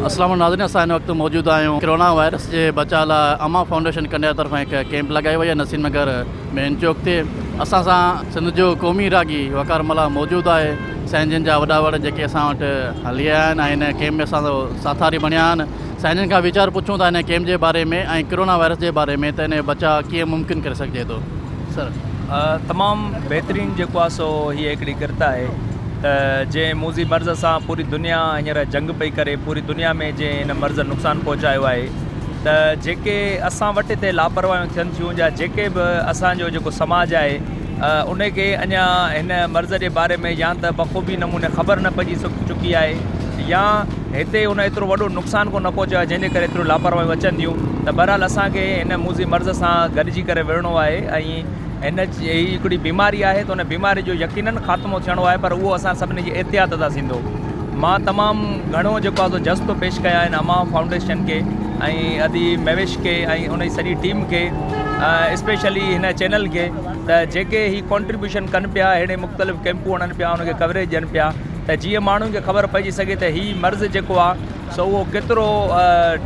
अस्सलाम नाज़रीन, असां हिन वक़्तु मौजूदु आहियूं कोरोना वायरस जे बचाव लाइ अमा फाउंडेशन कन्या तरफ़ां हिकु कैंप लॻाई वई आहे नसीम नगर मेन चौक ते। असां सां सिंध जो क़ौमी रागी वकार मला मौजूदु आहे। सैनजन जा वॾा वॾा जेके असां वटि हली आया आहिनि ऐं हिन कैंप में असां साथारी बणिया आहिनि। सैनजन खां वीचार पुछूं था हिन कैंप जे बारे में ऐं कोरोना वायरस जे बारे में, त हिन बचाव कीअं मुमकिन करे सघिजे थो। सर तमामु बहितरीनु जेको आहे सो हीअ हिकिड़ी किरत आहे त जंहिं मूज़ी मर्ज़ सां पूरी दुनिया हींअर जंग पई करे, पूरी दुनिया में जंहिं हिन मर्ज़ नुक़सानु पहुचायो आहे, त जेके असां वटि हिते लापरवाहियूं थियनि थियूं या जेके बि असांजो जेको समाज आहे उन खे अञा हिन मर्ज़ जे बारे में या त बख़ूबी नमूने ख़बर न पइजी चुकी आहे या हिते उन एतिरो वॾो नुक़सानु कोन पहुचायो आहे जंहिंजे करे एतिरो लापरवाहियूं अचनि थियूं। त बहरहाल असांखे हिन मूज़ी मर्ज़ सां गॾिजी करे विढ़णो आहे ऐं हिन जी हिकिड़ी बीमारी आहे त उन बीमारी जो यकीनन ख़ात्मो थियणो आहे, पर उहो असां सभिनी जी एहतियात सां थींदो। मां तमामु घणो जेको आहे जज़्बो पेश कया आहिनि अमा फाउंडेशन खे ऐं अदी महेश खे ऐं उन जी सॼी टीम खे, स्पेशली हिन चैनल खे, त जेके ही कॉन्ट्रीब्यूशन कनि पिया, अहिड़े मुख़्तलिफ़ कैंपूं हणनि पिया, उनखे कवरेज ॾियनि पिया, त जीअं माण्हुनि खे ख़बर पइजी सघे त हीउ मर्ज़ जेको आहे सो उहो केतिरो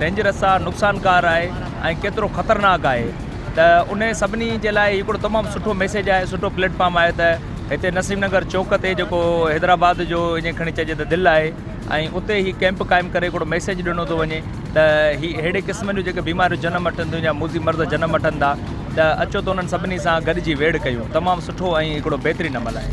डेंजरस आहे, नुक़सानकार आहे ऐं केतिरो ख़तरनाक आहे। त उन सभिनी जे लाइ हिकिड़ो तमामु सुठो मैसेज आहे, सुठो प्लेटफॉर्म आहे त हिते नसीम नगर चौक ते जेको हैदराबाद जो ईअं खणी चइजे त दिलि आहे ऐं उते ही कैंप क़ाइमु करे हिकिड़ो मैसेज ॾिनो थो वञे त ही अहिड़े क़िस्म जूं जेके बीमारियूं जनम वठनि थियूं या मूज़ी मर्ज़ जनम वठनि था, त अचो त उन्हनि सभिनी सां गॾिजी वेड़ कयूं। तमामु सुठो ऐं हिकिड़ो बहितरीनु अमल आहे।